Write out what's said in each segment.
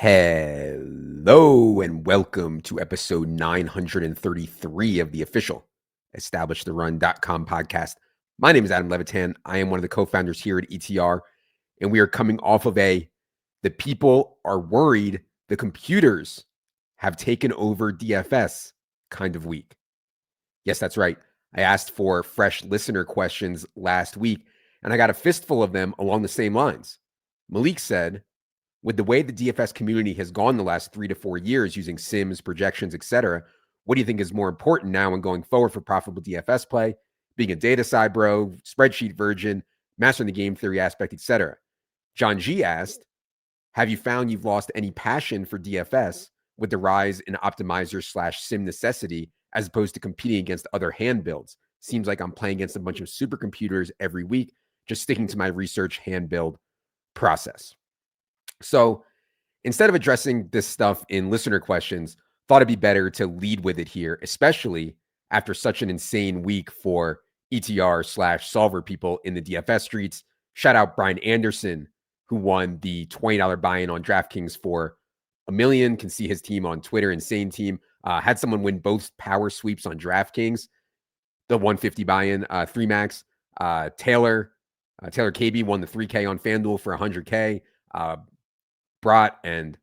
Hello and welcome to episode 933 of the official EstablishTheRun.com podcast. My name is Adam Levitan. I am one of the co-founders here at ETR, and we are coming off of the people are worried the computers have taken over DFS kind of week. Yes, that's right. I asked for fresh listener questions last week, and I got a fistful of them along the same lines. Malik said, with the way the DFS community has gone the last 3 to 4 years using sims, projections, etc., what do you think is more important now and going forward for profitable DFS play? Being a data side bro, spreadsheet virgin, mastering the game theory aspect, etc. John G asked, have you found you've lost any passion for DFS with the rise in optimizer/sim necessity as opposed to competing against other hand builds? Seems like I'm playing against a bunch of supercomputers every week, just sticking to my research hand build process. So instead of addressing this stuff in listener questions, thought it'd be better to lead with it here, especially after such an insane week for ETR/solver people in the DFS streets. Shout out Brian Anderson, who won the $20 buy-in on DraftKings for $1 million. Can see his team on Twitter, insane team. Had someone win both power sweeps on DraftKings, the 150 buy-in, 3max. Taylor KB won the 3K on FanDuel for 100K. Brat and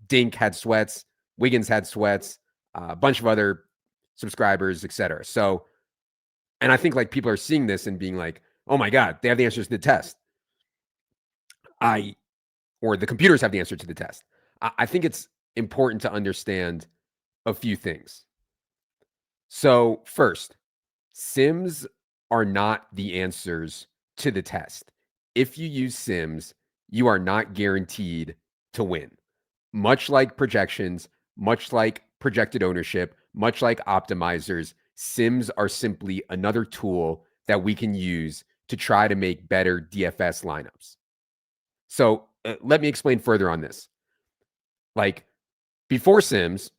Dink had sweats. Wiggins had sweats. A bunch of other subscribers, etc. So, and I think like people are seeing this and being like, "Oh my God, they have the answers to the test." Or the computers have the answer to the test. I think it's important to understand a few things. So, first, sims are not the answers to the test. If you use sims, you are not guaranteed to win. Much like projections, much like projected ownership, much like optimizers, sims are simply another tool that we can use to try to make better DFS lineups. So let me explain further on this. Like before sims,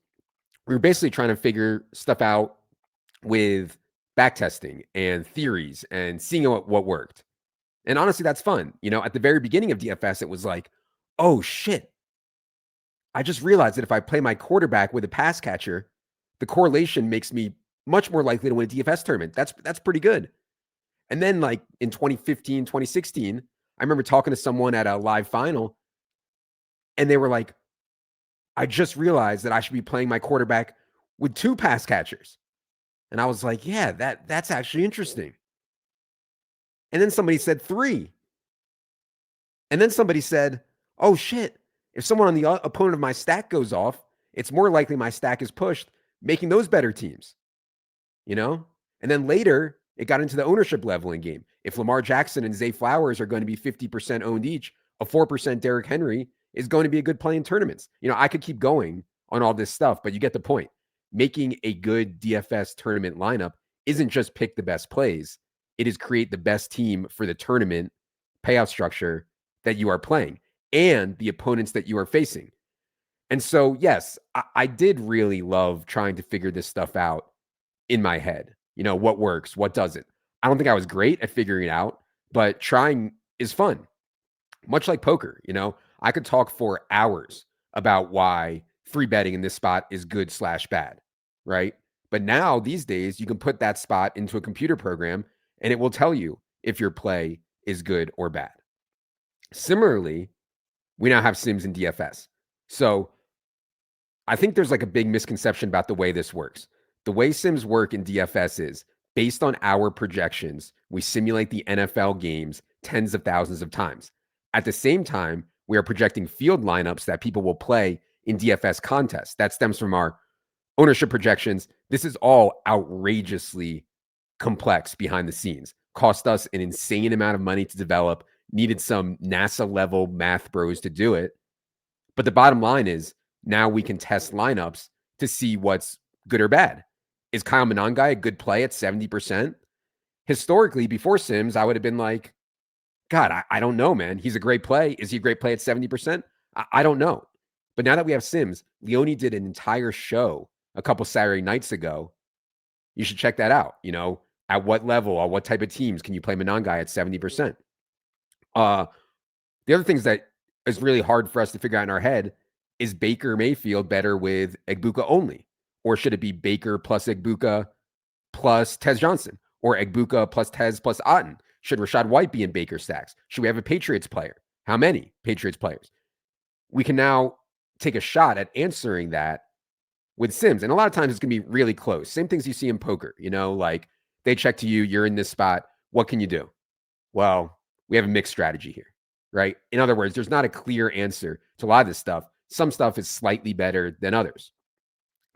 we were basically trying to figure stuff out with backtesting and theories and seeing what worked. And honestly, that's fun. You know, at the very beginning of DFS, it was like, oh shit, I just realized that if I play my quarterback with a pass catcher, the correlation makes me much more likely to win a DFS tournament. That's pretty good. And then like in 2015, 2016, I remember talking to someone at a live final and they were like, I just realized that I should be playing my quarterback with 2 pass catchers. And I was like, yeah, that's actually interesting. And then somebody said 3. And then somebody said, oh shit, if someone on the opponent of my stack goes off, it's more likely my stack is pushed, making those better teams, you know? And then later, it got into the ownership leveling game. If Lamar Jackson and Zay Flowers are going to be 50% owned each, a 4% Derrick Henry is going to be a good play in tournaments. You know, I could keep going on all this stuff, but you get the point. Making a good DFS tournament lineup isn't just pick the best plays. It is create the best team for the tournament payout structure that you are playing and the opponents that you are facing. And so, yes, I did really love trying to figure this stuff out in my head. You know, what works, what doesn't. I don't think I was great at figuring it out, but trying is fun. Much like poker, you know, I could talk for hours about why free betting in this spot is good/bad, right? But now these days, you can put that spot into a computer program and it will tell you if your play is good or bad. Similarly, we now have sims in DFS. So I think there's like a big misconception about the way this works. The way sims work in DFS is based on our projections, we simulate the NFL games tens of thousands of times. At the same time, we are projecting field lineups that people will play in DFS contests. That stems from our ownership projections. This is all outrageously complex behind the scenes. Cost us an insane amount of money to develop, needed some NASA level math bros to do it. But the bottom line is now we can test lineups to see what's good or bad. Is Kyle Monangai a good play at 70%? Historically, before Sims, I would have been like, God, I don't know, man. He's a great play. Is he a great play at 70%? I don't know. But now that we have Sims, Leone did an entire show a couple Saturday nights ago. You should check that out. You know, at what level, or what type of teams can you play Monangai at 70%? The other things that is really hard for us to figure out in our head. Is Baker Mayfield better with Egbuka only? Or should it be Baker plus Egbuka plus Tez Johnson? Or Egbuka plus Tez plus Otten? Should Rashad White be in Baker stacks? Should we have a Patriots player? How many Patriots players? We can now take a shot at answering that with Sims. And a lot of times it's going to be really close. Same things you see in poker, like they check to you, you're in this spot. What can you do? Well, we have a mixed strategy here, right? In other words, there's not a clear answer to a lot of this stuff. Some stuff is slightly better than others.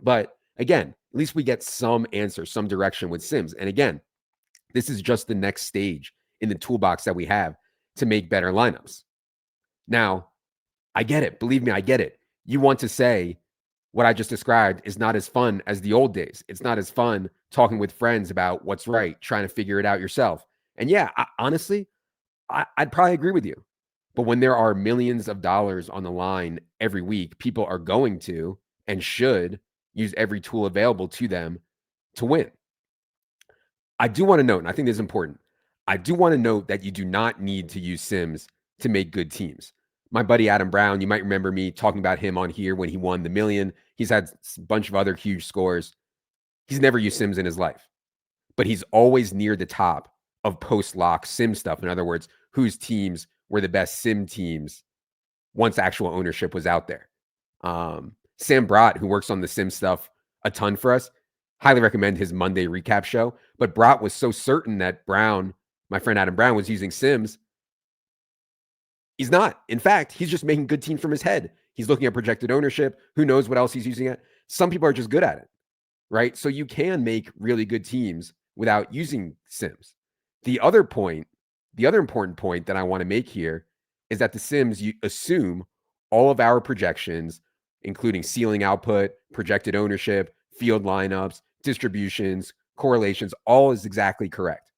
But again, at least we get some answer, some direction with Sims. And again, this is just the next stage in the toolbox that we have to make better lineups. Now, I get it. Believe me, I get it. You want to say what I just described is not as fun as the old days. It's not as fun talking with friends about what's right, trying to figure it out yourself. And yeah, honestly, I'd probably agree with you. But when there are millions of dollars on the line every week, people are going to and should use every tool available to them to win. I do want to note, and I think this is important, I do want to note that you do not need to use Sims to make good teams. My buddy Adam Brown, you might remember me talking about him on here when he won the million. He's had a bunch of other huge scores. He's never used Sims in his life, but he's always near the top of post-lock Sim stuff. In other words, whose teams were the best Sim teams once actual ownership was out there. Sam Brott, who works on the Sim stuff a ton for us, highly recommend his Monday recap show. But Brott was so certain that Brown, my friend Adam Brown, was using Sims. He's not. In fact, he's just making good teams from his head. He's looking at projected ownership. Who knows what else he's using it? Some people are just good at it, right? So you can make really good teams without using Sims. The other important point that I want to make here is that the Sims, you assume all of our projections, including ceiling output, projected ownership, field lineups, distributions, correlations, all is exactly correct.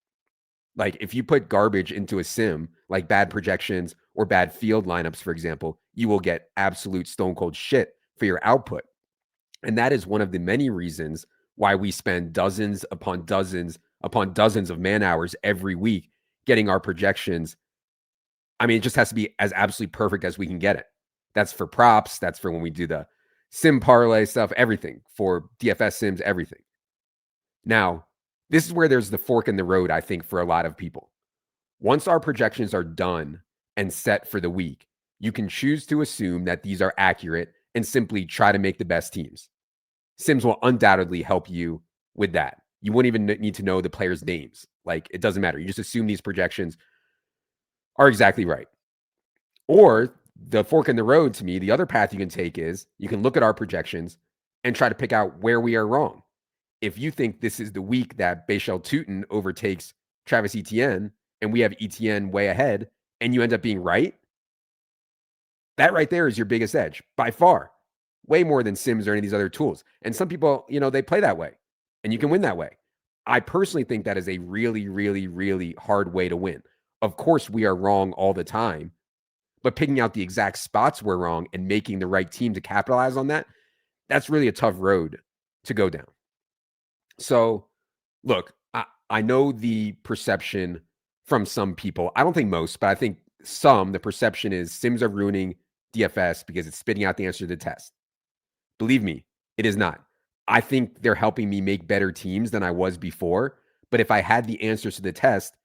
Like if you put garbage into a Sim, like bad projections or bad field lineups, for example, you will get absolute stone cold shit for your output. And that is one of the many reasons why we spend dozens upon dozens of man hours every week getting our projections. I mean, it just has to be as absolutely perfect as we can get it. That's for props. That's for when we do the Sim parlay stuff, everything for DFS Sims, everything. Now, this is where there's the fork in the road, I think, for a lot of people. Once our projections are done and set for the week, you can choose to assume that these are accurate and simply try to make the best teams. Sims will undoubtedly help you with that. You wouldn't even need to know the players' names. Like, it doesn't matter. You just assume these projections are exactly right. Or the fork in the road, to me, the other path you can take is you can look at our projections and try to pick out where we are wrong. If you think this is the week that Bashal Tutin overtakes Travis Etienne and we have Etienne way ahead and you end up being right, that right there is your biggest edge by far, way more than Sims or any of these other tools. And some people, they play that way and you can win that way. I personally think that is a really, really, really hard way to win. Of course, we are wrong all the time, but picking out the exact spots we're wrong and making the right team to capitalize on that, that's really a tough road to go down. So, look, I know the perception from some people, I don't think most, but I think some, the perception is Sims are ruining DFS because it's spitting out the answer to the test. Believe me, it is not. I think they're helping me make better teams than I was before. But if I had the answers to the test,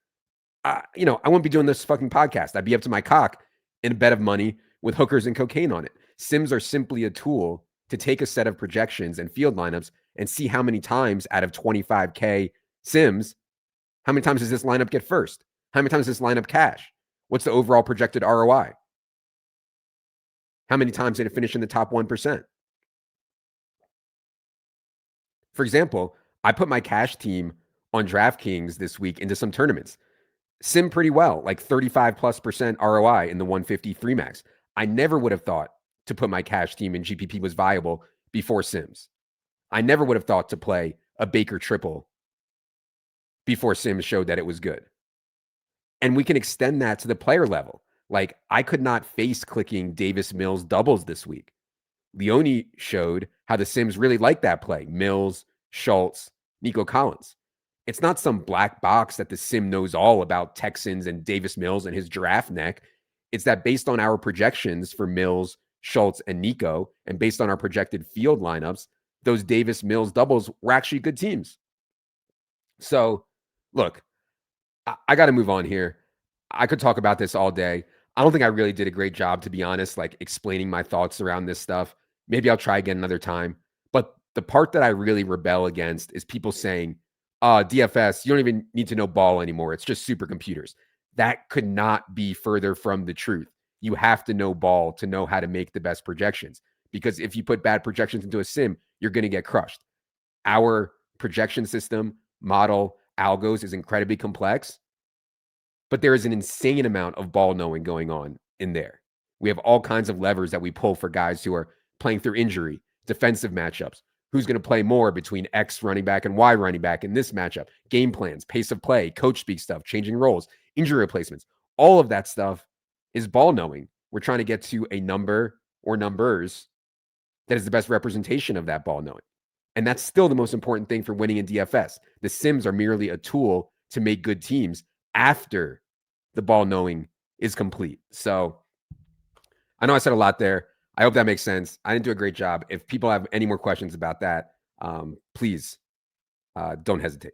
I wouldn't be doing this fucking podcast. I'd be up to my cock in a bed of money with hookers and cocaine on it. Sims are simply a tool to take a set of projections and field lineups and see how many times out of 25K Sims, how many times does this lineup get first? How many times does this lineup cash? What's the overall projected ROI? How many times did it finish in the top 1%? For example, I put my cash team on DraftKings this week into some tournaments. Sim pretty well, like 35+% ROI in the 153 max. I never would have thought to put my cash team in GPP was viable before Sims. I never would have thought to play a Baker triple before Sims showed that it was good. And we can extend that to the player level. Like, I could not face clicking Davis Mills doubles this week. Leone showed how the Sims really like that play. Mills, Schultz, Nico Collins. It's not some black box that the Sim knows all about Texans and Davis Mills and his giraffe neck. It's that based on our projections for Mills, Schultz, and Nico, and based on our projected field lineups, those Davis Mills doubles were actually good teams. So, look, I got to move on here. I could talk about this all day. I don't think I really did a great job, to be honest, like explaining my thoughts around this stuff. Maybe I'll try again another time. But the part that I really rebel against is people saying, DFS, you don't even need to know ball anymore. It's just supercomputers. That could not be further from the truth. You have to know ball to know how to make the best projections. Because if you put bad projections into a sim, you're going to get crushed. Our projection system, model, algos is incredibly complex, but there is an insane amount of ball knowing going on in there. We have all kinds of levers that we pull for guys who are playing through injury, defensive matchups, who's going to play more between X running back and Y running back in this matchup, game plans, pace of play, coach speak stuff, changing roles, injury replacements. All of that stuff is ball knowing. We're trying to get to a number or numbers that is the best representation of that ball knowing. And that's still the most important thing for winning in DFS. The sims are merely a tool to make good teams after the ball knowing is complete. So I know I said a lot there. I hope that makes sense. I didn't do a great job. If people have any more questions about that, please don't hesitate.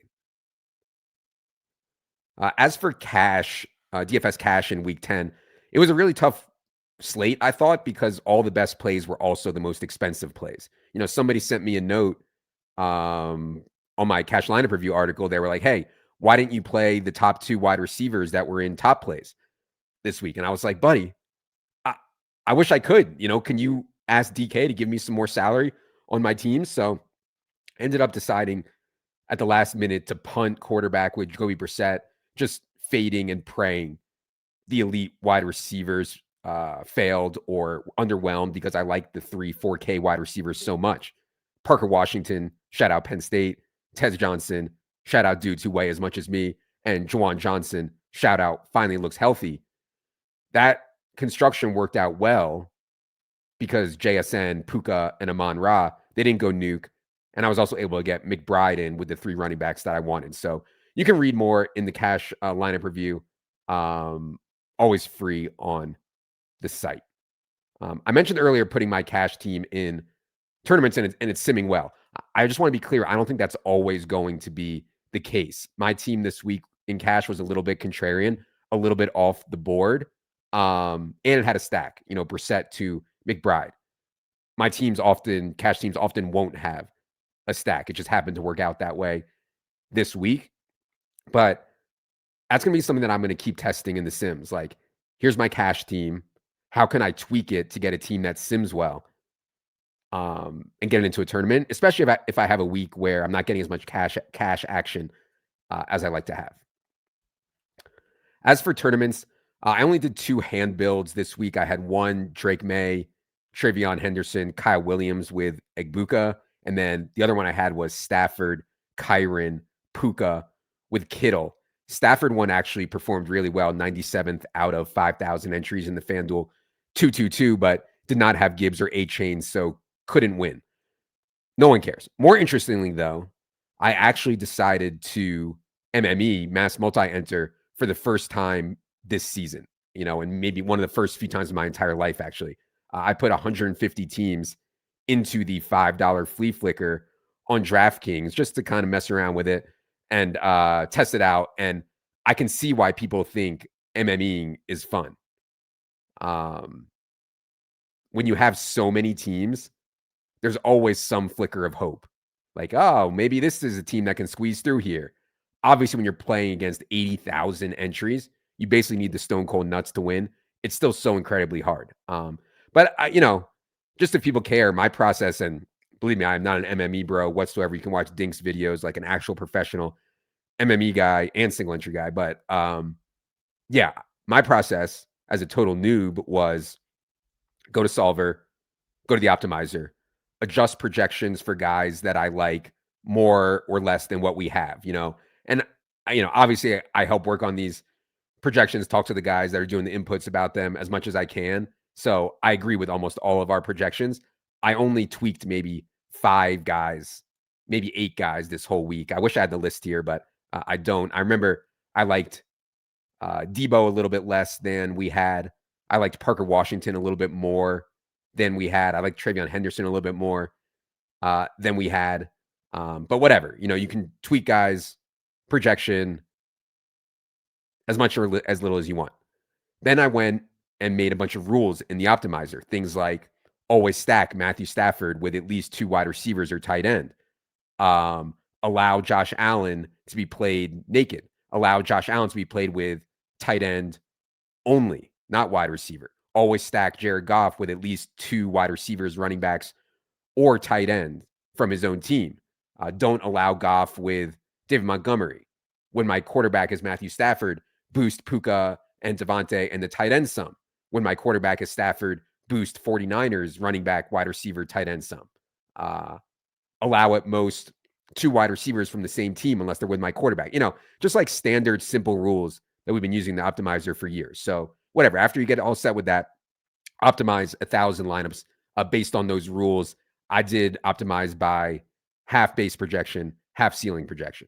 As for cash, DFS cash in week 10, it was a really tough slate, I thought, because all the best plays were also the most expensive plays. You know, somebody sent me a note on my cash lineup review article. They were like, hey, why didn't you play the top 2 wide receivers that were in top plays this week? And I was like, buddy, I wish I could. You know, can you ask DK to give me some more salary on my team? So I ended up deciding at the last minute to punt quarterback with Jacoby Brissett, just fading and praying the elite wide receivers failed or underwhelmed because I like the 4K wide receivers so much. Parker Washington, shout out Penn State. Tez Johnson, shout out dudes who weigh as much as me. And Juwan Johnson, shout out, finally looks healthy. That construction worked out well because JSN, Puka, and Amon Ra, they didn't go nuke. And I was also able to get McBride in with the 3 running backs that I wanted. So you can read more in the cash lineup review. Always free on the site. I mentioned earlier putting my cash team in tournaments and it's simming well. I just want to be clear. I don't think that's always going to be the case. My team this week in cash was a little bit contrarian, a little bit off the board. And it had a stack, you know, Brissett to McBride. My cash teams often won't have a stack. It just happened to work out that way this week. But that's going to be something that I'm going to keep testing in the sims. Like, here's my cash team. How can I tweak it to get a team that sims well and get it into a tournament, especially if I have a week where I'm not getting as much cash action as I like to have. As for tournaments, I only did 2 hand builds this week. I had one Drake May, Travion Henderson, Kyle Williams with Egbuka. And then the other one I had was Stafford, Kyron, Puka with Kittle. Stafford one actually performed really well, 97th out of 5,000 entries in the FanDuel 222, but did not have Gibbs or A-Chain, so couldn't win. No one cares. More interestingly, though, I actually decided to MME, mass multi-enter, for the first time this season, you know, and maybe one of the first few times in my entire life, actually. I put 150 teams into the $5 flea flicker on DraftKings just to kind of mess around with it and test it out. And I can see why people think MMEing is fun. When you have so many teams, there's always some flicker of hope. Like, oh, maybe this is a team that can squeeze through here. Obviously, when you're playing against 80,000 entries, you basically need the stone cold nuts to win. It's still so incredibly hard. But you know, just if people care, my process, and believe me, I'm not an MME bro whatsoever. You can watch Dink's videos like an actual professional MME guy and single entry guy. But yeah, my process as a total noob was go to Solver, go to the optimizer, adjust projections for guys that I like more or less than what we have, you know. And you know, obviously I help work on these projections, talk to the guys that are doing the inputs about them as much as I can. So I agree with almost all of our projections. I only tweaked maybe 5 guys, maybe 8 guys this whole week. I wish I had the list here, but I don't. I remember I liked Debo a little bit less than we had I liked Parker Washington a little bit more than we had. I liked Travion Henderson a little bit more than we had. But whatever, you can tweak guys' projection as much or as little as you want. Then I went and made a bunch of rules in the optimizer. Things like always stack Matthew Stafford with at least 2 wide receivers or tight end. Allow Josh Allen to be played naked. Allow Josh Allen to be played with tight end only, not wide receiver. Always stack Jared Goff with at least 2 wide receivers, running backs, or tight end from his own team. Don't allow Goff with David Montgomery. When my quarterback is Matthew Stafford, boost Puka and Devontae and the tight end some. When my quarterback is Stafford, boost 49ers running back, wide receiver, tight end some. Allow at most 2 wide receivers from the same team unless they're with my quarterback. Just like standard simple rules that we've been using the optimizer for years. So whatever, after you get all set with that, optimize 1,000 lineups based on those rules. I did optimize by half base projection, half ceiling projection.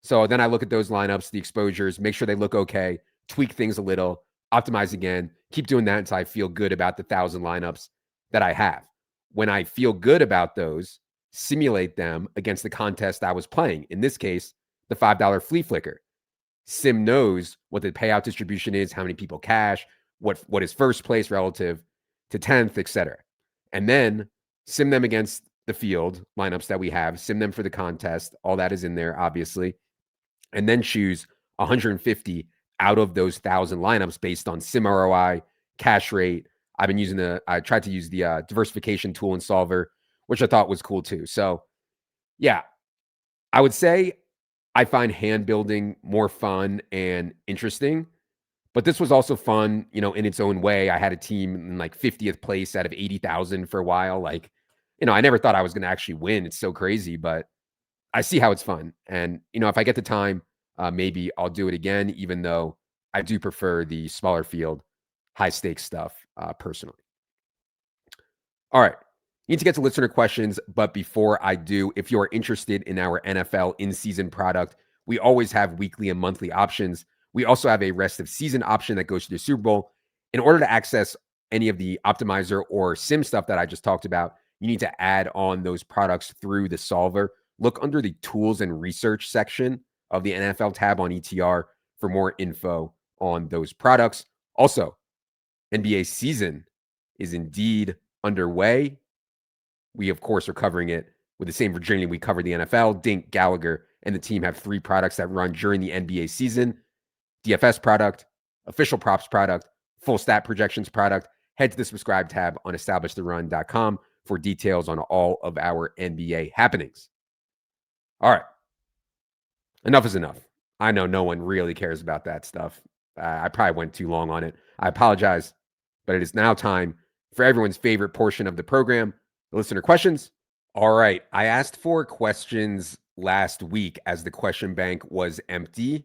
So then I look at those lineups, the exposures, make sure they look okay, tweak things a little, optimize again, keep doing that until I feel good about the 1,000 lineups that I have. When I feel good about those, simulate them against the contest I was playing. In this case, the $5 flea flicker. Sim knows what the payout distribution is, how many people cash, what is first place relative to 10th, etc. And then sim them against the field lineups that we have, sim them for the contest. All that is in there, obviously. And then choose 150 out of those 1,000 lineups based on sim ROI, cash rate. I tried to use the diversification tool in Solver, which I thought was cool too. So yeah, I would say I find hand building more fun and interesting, but this was also fun, in its own way. I had a team in like 50th place out of 80,000 for a while. I never thought I was going to actually win. It's so crazy, but I see how it's fun. And, if I get the time, maybe I'll do it again, even though I do prefer the smaller field, high stakes stuff personally. All right. Need to get to listener questions, but before I do, if you're interested in our NFL in-season product, we always have weekly and monthly options. We also have a rest of season option that goes to the Super Bowl. In order to access any of the optimizer or sim stuff that I just talked about, you need to add on those products through the solver. Look under the tools and research section of the NFL tab on ETR for more info on those products. Also, NBA season is indeed underway. We, of course, are covering it with the same Virginia we covered the NFL. Dink, Gallagher, and the team have 3 products that run during the NBA season. DFS product, official props product, full stat projections product. Head to the subscribe tab on establishtheRun.com for details on all of our NBA happenings. All right. Enough is enough. I know no one really cares about that stuff. I probably went too long on it. I apologize, but it is now time for everyone's favorite portion of the program, the listener questions. All right. I asked for questions last week as the question bank was empty,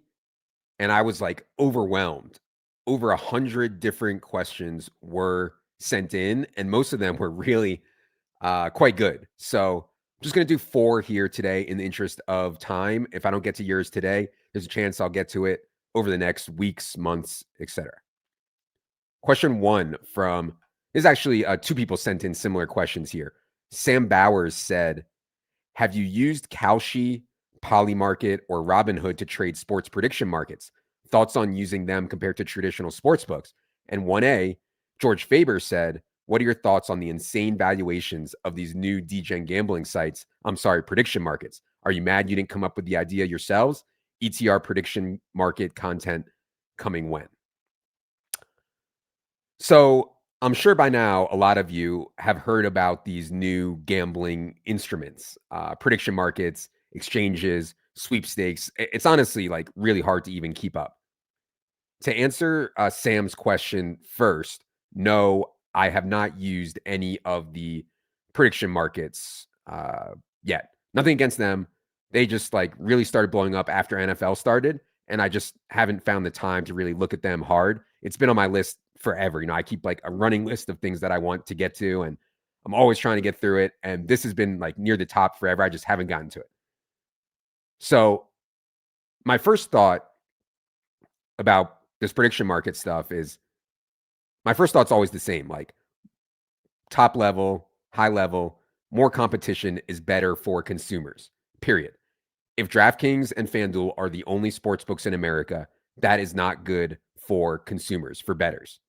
and I was like overwhelmed. Over 100 different questions were sent in, and most of them were really quite good. So I'm just going to do 4 here today in the interest of time. If I don't get to yours today, there's a chance I'll get to it over the next weeks, months, etc. Question 1 from, there's actually 2 people sent in similar questions here. Sam Bowers said, have you used Kalshi, Polymarket, or Robinhood to trade sports prediction markets? Thoughts on using them compared to traditional sports books? And 1A, George Faber said, what are your thoughts on the insane valuations of these new degen gambling sites? Prediction markets. Are you mad you didn't come up with the idea yourselves? ETR prediction market content coming when? So I'm sure by now a lot of you have heard about these new gambling instruments, prediction markets, exchanges, sweepstakes. It's honestly like really hard to even keep up. To answer Sam's question first, no, I have not used any of the prediction markets yet. Nothing against them. They just like really started blowing up after NFL started, and I just haven't found the time to really look at them hard. It's been on my list forever. I keep like a running list of things that I want to get to, and I'm always trying to get through it. And this has been like near the top forever. I just haven't gotten to it. So my first thought about this prediction market stuff is my first thought's always the same. Like top level, high level, more competition is better for consumers, period. If DraftKings and FanDuel are the only sports books in America, that is not good for consumers, for bettors.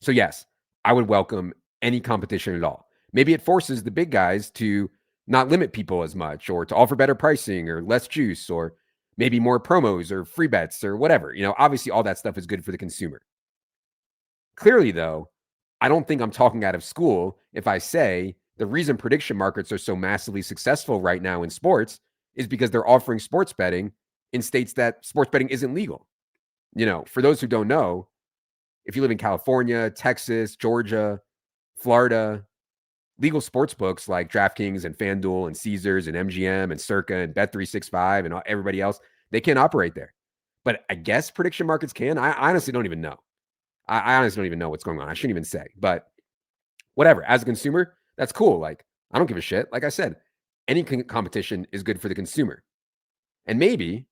So, yes, I would welcome any competition at all. Maybe it forces the big guys to not limit people as much or to offer better pricing or less juice or maybe more promos or free bets or whatever. Obviously, all that stuff is good for the consumer. Clearly, though, I don't think I'm talking out of school if I say the reason prediction markets are so massively successful right now in sports is because they're offering sports betting in states that sports betting isn't legal. For those who don't know, if you live in California, Texas, Georgia, Florida, legal sports books like DraftKings and FanDuel and Caesars and MGM and Circa and Bet365 and everybody else, they can't operate there. But I guess prediction markets can. I honestly don't even know. I honestly don't even know what's going on. I shouldn't even say, but whatever. As a consumer, that's cool. Like, I don't give a shit. Like I said, any competition is good for the consumer. And maybe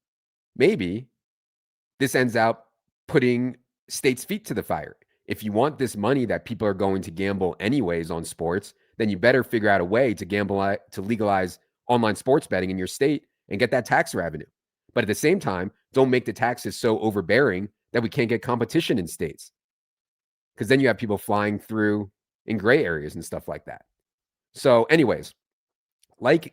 this ends up putting states' feet to the fire. If you want this money that people are going to gamble anyways on sports, then you better figure out a way to legalize online sports betting in your state and get that tax revenue. But at the same time, don't make the taxes so overbearing that we can't get competition in states. Because then you have people flying through in gray areas and stuff like that. So, anyways, like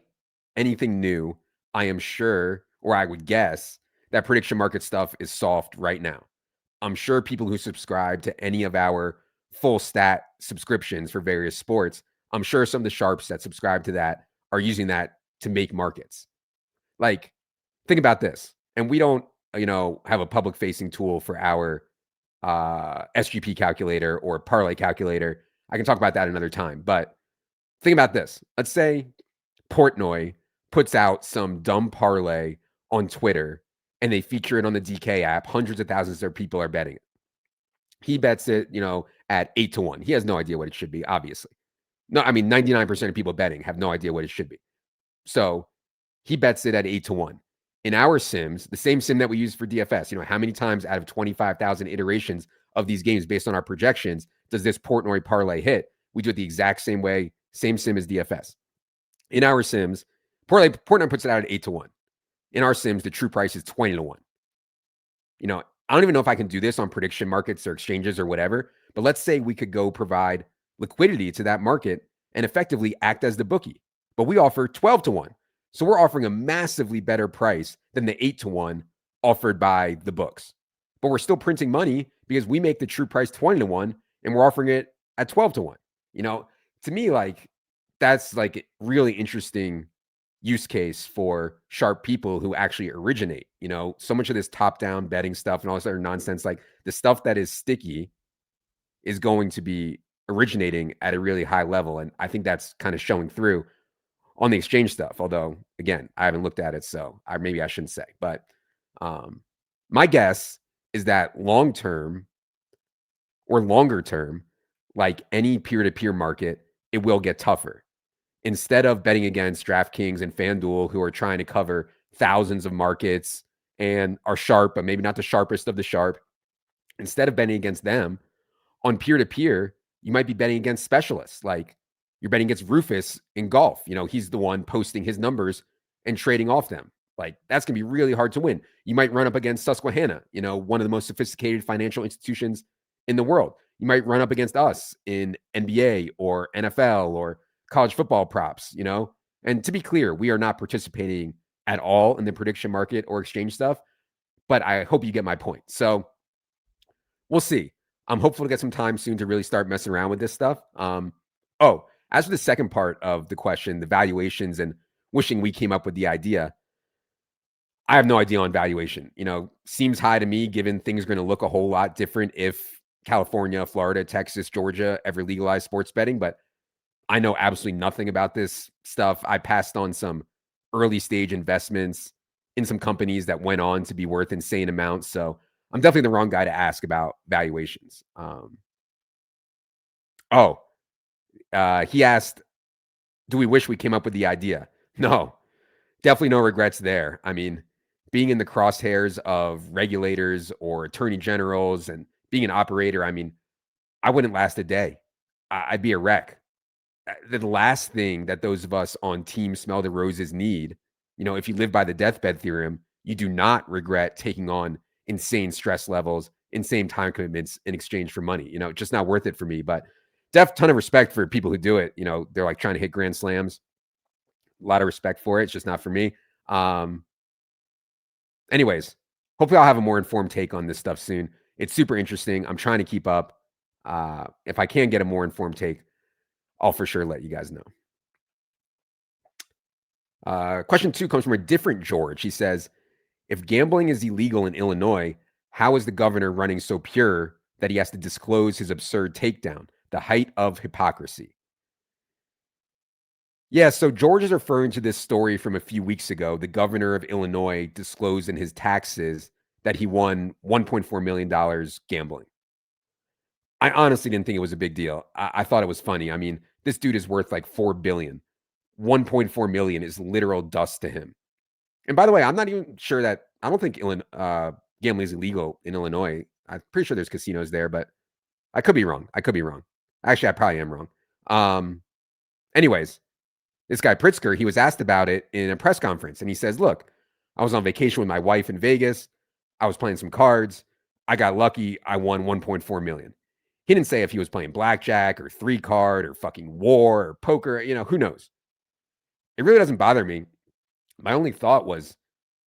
anything new, I am sure, or I would guess, that prediction market stuff is soft right now. I'm sure people who subscribe to any of our full stat subscriptions for various sports, I'm sure some of the sharps that subscribe to that are using that to make markets. Like, think about this. And we don't, have a public facing tool for our SGP calculator or parlay calculator. I can talk about that another time. But think about this. Let's say Portnoy puts out some dumb parlay on Twitter and they feature it on the DK app. Hundreds of thousands of people are betting it. He bets it, at 8-1. He has no idea what it should be, obviously. No, I mean, 99% of people betting have no idea what it should be. So he bets it at 8-1. In our sims, the same sim that we use for DFS, how many times out of 25,000 iterations of these games based on our projections does this Portnoy parlay hit? We do it the exact same way, same sim as DFS. In our sims, Portnoy puts it out at 8-1. In our sims, the true price is 20-1. I don't even know if I can do this on prediction markets or exchanges or whatever, but let's say we could go provide liquidity to that market and effectively act as the bookie. But we offer 12-1. So we're offering a massively better price than the 8-1 offered by the books. But we're still printing money because we make the true price 20-1 and we're offering it at 12-1. To me, like, that's like really interesting use case for sharp people who actually originate. So much of this top-down betting stuff and all this other nonsense, like the stuff that is sticky is going to be originating at a really high level. And I think that's kind of showing through on the exchange stuff. Although, again, I haven't looked at it, so maybe I shouldn't say. But my guess is that long-term or longer term, like any peer-to-peer market, it will get tougher. Instead of betting against DraftKings and FanDuel, who are trying to cover thousands of markets and are sharp, but maybe not the sharpest of the sharp, instead of betting against them on peer-to-peer, you might be betting against specialists. Like you're betting against Rufus in golf. He's the one posting his numbers and trading off them. Like that's going to be really hard to win. You might run up against Susquehanna, one of the most sophisticated financial institutions in the world. You might run up against us in NBA or NFL or college football props, And to be clear, we are not participating at all in the prediction market or exchange stuff, but I hope you get my point. So we'll see. I'm hopeful to get some time soon to really start messing around with this stuff. As for the second part of the question, the valuations and wishing we came up with the idea, I have no idea on valuation. Seems high to me, given things are going to look a whole lot different if California, Florida, Texas, Georgia ever legalize sports betting. But I know absolutely nothing about this stuff. I passed on some early stage investments in some companies that went on to be worth insane amounts. So I'm definitely the wrong guy to ask about valuations. He asked, do we wish we came up with the idea? No, definitely no regrets there. I mean, being in the crosshairs of regulators or attorney generals and being an operator, I mean, I wouldn't last a day. I'd be a wreck. The last thing that those of us on Team Smell the Roses need, if you live by the deathbed theorem, you do not regret taking on insane stress levels, insane time commitments in exchange for money. Just not worth it for me. But ton of respect for people who do it. They're like trying to hit grand slams. A lot of respect for it. It's just not for me. Anyways, hopefully I'll have a more informed take on this stuff soon. It's super interesting. I'm trying to keep up. If I can get a more informed take, I'll for sure let you guys know. Question 2 comes from a different George. He says, if gambling is illegal in Illinois, how is the governor running so pure that he has to disclose his absurd takedown, the height of hypocrisy? Yeah, so George is referring to this story from a few weeks ago. The governor of Illinois disclosed in his taxes that he won $1.4 million gambling. I honestly didn't think it was a big deal. I thought it was funny. I mean, this dude is worth like $4 billion. 1.4 million is literal dust to him. And by the way, I'm not even sure that I don't think gambling is illegal in Illinois. I'm pretty sure there's casinos there, but I could be wrong. Actually, I probably am wrong. Anyways, this guy Pritzker, he was asked about it in a press conference, and he says, "Look, I was on vacation with my wife in Vegas. I was playing some cards. I got lucky. I won 1.4 million." He didn't say if he was playing blackjack or 3-card or fucking war or poker. Who knows? It really doesn't bother me. My only thought was,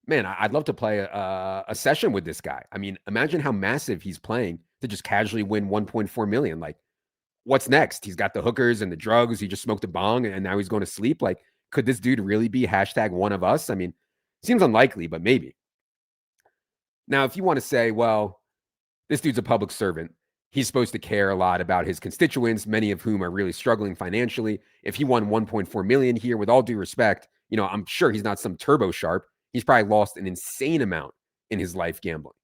man, I'd love to play a session with this guy. I mean, imagine how massive he's playing to just casually win 1.4 million. Like, what's next? He's got the hookers and the drugs. He just smoked a bong and now he's going to sleep. Like, could this dude really be #one of us? I mean, seems unlikely, but maybe. Now, if you want to say, well, this dude's a public servant, he's supposed to care a lot about his constituents, many of whom are really struggling financially. If he won 1.4 million here, with all due respect, I'm sure he's not some turbo sharp. He's probably lost an insane amount in his life gambling.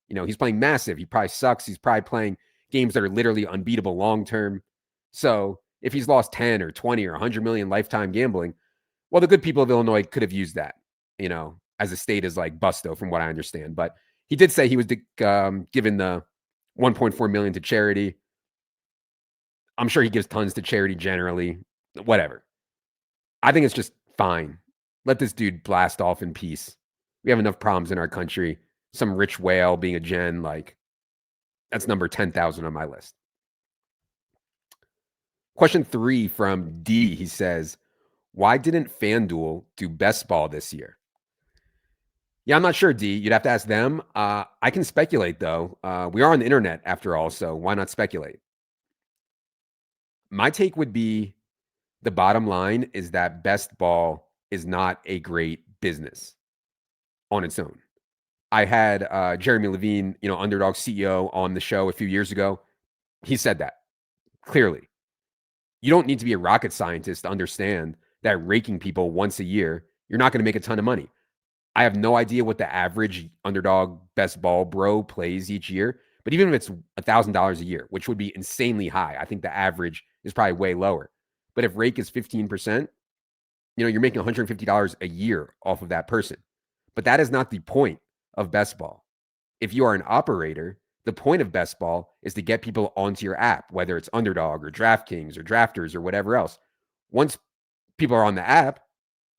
He's playing massive. He probably sucks. He's probably playing games that are literally unbeatable long term. So if he's lost 10 or 20 or 100 million lifetime gambling, well, the good people of Illinois could have used that, as a state is like busto, from what I understand. But he did say he was given the 1.4 million to charity. I'm sure he gives tons to charity generally. Whatever. I think it's just fine. Let this dude blast off in peace. We have enough problems in our country. Some rich whale being a gen, like, that's number 10,000 on my list. Question 3 from D. He says, why didn't FanDuel do best ball this year? Yeah, I'm not sure, D. You'd have to ask them. I can speculate, though. We are on the internet, after all, so why not speculate? My take would be the bottom line is that best ball is not a great business on its own. I had Jeremy Levine, Underdog CEO, on the show a few years ago. He said that clearly. You don't need to be a rocket scientist to understand that raking people once a year, you're not going to make a ton of money. I have no idea what the average Underdog best ball bro plays each year, but even if it's $1,000 a year, which would be insanely high, I think the average is probably way lower. But if rake is 15%, you're making $150 a year off of that person. But that is not the point of best ball. If you are an operator, the point of best ball is to get people onto your app, whether it's Underdog or DraftKings or Drafters or whatever else. Once people are on the app,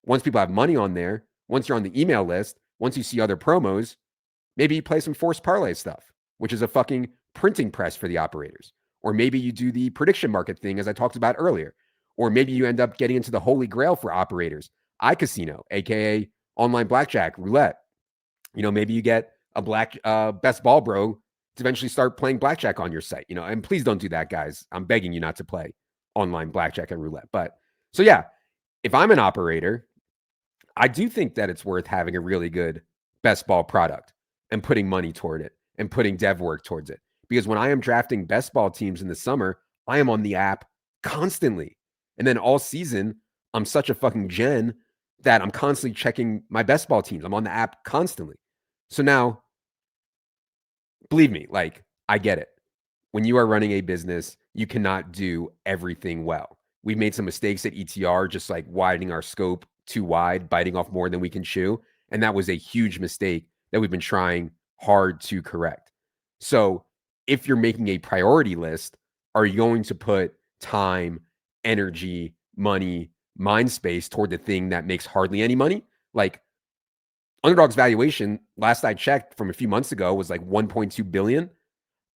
once people have money on there, once you're on the email list, once you see other promos, maybe you play some forced parlay stuff, which is a fucking printing press for the operators. Or maybe you do the prediction market thing, as I talked about earlier. Or maybe you end up getting into the holy grail for operators, iCasino, aka online blackjack, roulette. Maybe you get a best ball bro to eventually start playing blackjack on your site, and please don't do that, guys. I'm begging you not to play online blackjack and roulette. But so yeah, if I'm an operator, I do think that it's worth having a really good best ball product and putting money toward it and putting dev work towards it. Because when I am drafting best ball teams in the summer, I am on the app constantly. And then all season, I'm such a fucking gen that I'm constantly checking my best ball teams. I'm on the app constantly. So now, believe me, like, I get it. When you are running a business, you cannot do everything well. We've made some mistakes at ETR, just like widening our scope too wide, biting off more than we can chew. And that was a huge mistake that we've been trying hard to correct. So if you're making a priority list are you going to put time, energy, money, mind space toward the thing that makes hardly any money? Like Underdog's valuation, last I checked from a few months ago, was like 1.2 billion.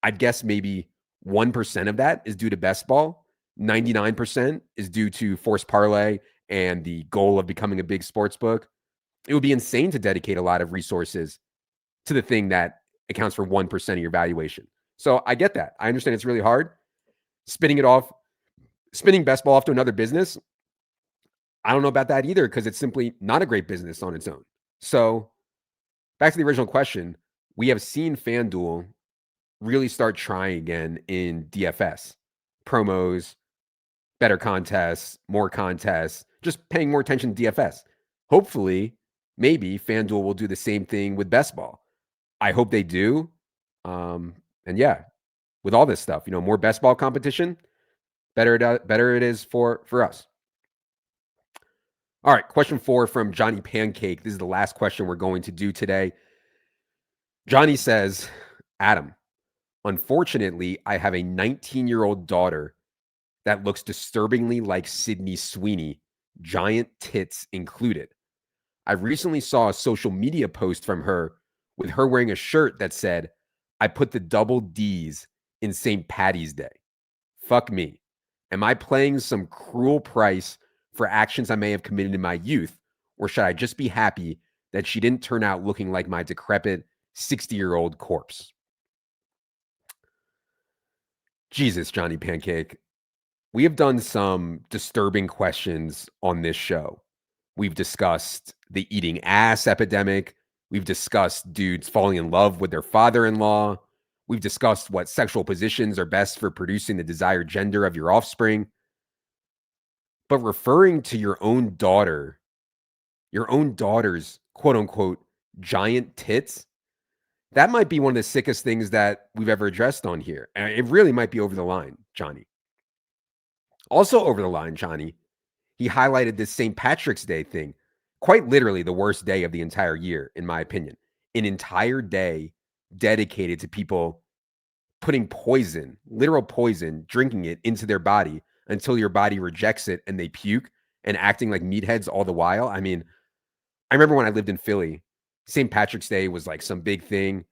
I'd guess maybe 1% of that is due to best ball. 99% is due to forced parlay and the goal of becoming a big sports book. It would be insane to dedicate a lot of resources to the thing that accounts for 1% of your valuation. So I get that. I understand it's really hard. Spinning best ball off to another business, I don't know about that either because it's simply not a great business on its own. So back to the original question, we have seen FanDuel really start trying again in DFS. Promos, better contests, more contests, just paying more attention to DFS. Hopefully, maybe FanDuel will do the same thing with best ball. I hope they do. And yeah, with all this stuff, more best ball competition, better it is for us. All right, question 4 from Johnny Pancake. This is the last question we're going to do today. Johnny says, Adam, unfortunately, I have a 19-year-old daughter that looks disturbingly like Sydney Sweeney, giant tits included. I recently saw a social media post from her with her wearing a shirt that said, I put the double D's in St. Patty's Day. Fuck me. Am I paying some cruel price for actions I may have committed in my youth, or should I just be happy that she didn't turn out looking like my decrepit 60-year-old corpse? Jesus, Johnny Pancake. We have done some disturbing questions on this show. We've discussed the eating ass epidemic. We've discussed dudes falling in love with their father-in-law. We've discussed what sexual positions are best for producing the desired gender of your offspring. But referring to your own daughter's quote unquote giant tits, that might be one of the sickest things that we've ever addressed on here. And it really might be over the line, Johnny. Also over the line, Johnny, he highlighted this St. Patrick's Day thing. Quite literally the worst day of the entire year, in my opinion. An entire day dedicated to people putting poison, literal poison, drinking it into their body until your body rejects it and they puke and acting like meatheads all the while. I mean, I remember when I lived in Philly, St. Patrick's Day was like some big thing.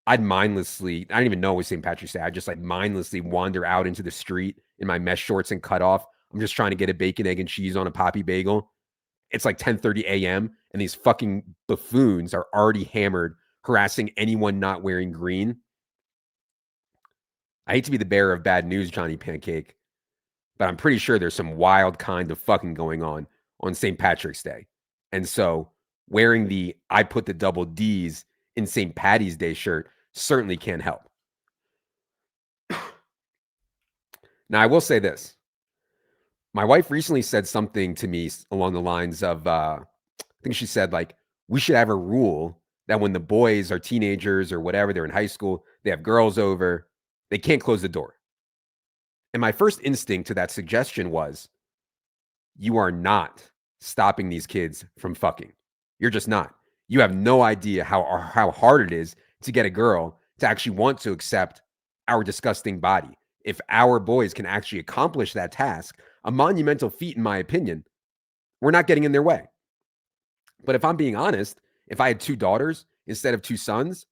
I didn't even know it was St. Patrick's Day. I'd just like mindlessly wander out into the street in my mesh shorts and cut off. I'm just trying to get a bacon, egg, and cheese on a poppy bagel. It's like 10:30 a.m. and these fucking buffoons are already hammered, harassing anyone not wearing green. I hate to be the bearer of bad news, Johnny Pancake, but I'm pretty sure there's some wild kind of fucking going on St. Patrick's Day. And so wearing the I put the double D's in St. Patty's Day shirt certainly can't help. Now, I will say this. My wife recently said something to me along the lines of, I think she said, like, we should have a rule that when the boys are teenagers or whatever, they're in high school, they have girls over, they can't close the door. And my first instinct to that suggestion was, you are not stopping these kids from fucking. You're just not. You have no idea how hard it is to get a girl to actually want to accept our disgusting body. If our boys can actually accomplish that task, a monumental feat, in my opinion, we're not getting in their way. But if I'm being honest, if I had 2 daughters instead of 2 sons,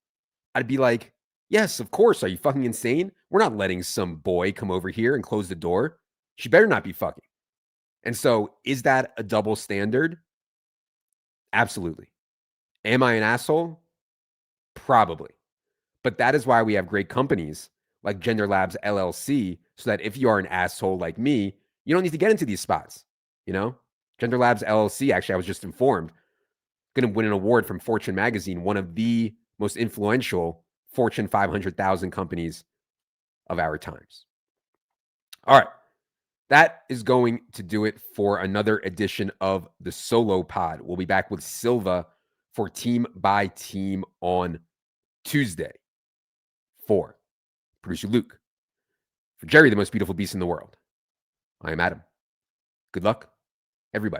I'd be like, yes, of course. Are you fucking insane? We're not letting some boy come over here and close the door. She better not be fucking. And so is that a double standard? Absolutely. Am I an asshole? Probably. But that is why we have great companies like Gender Labs LLC, so that if you are an asshole like me, you don't need to get into these spots. Gender Labs LLC, actually, I was just informed, going to win an award from Fortune magazine, one of the most influential Fortune 500,000 companies of our times. All right. That is going to do it for another edition of the Solo Pod. We'll be back with Silva for Team by Team on Tuesday. For producer Luke, for Jerry, the most beautiful beast in the world, I am Adam. Good luck, everybody.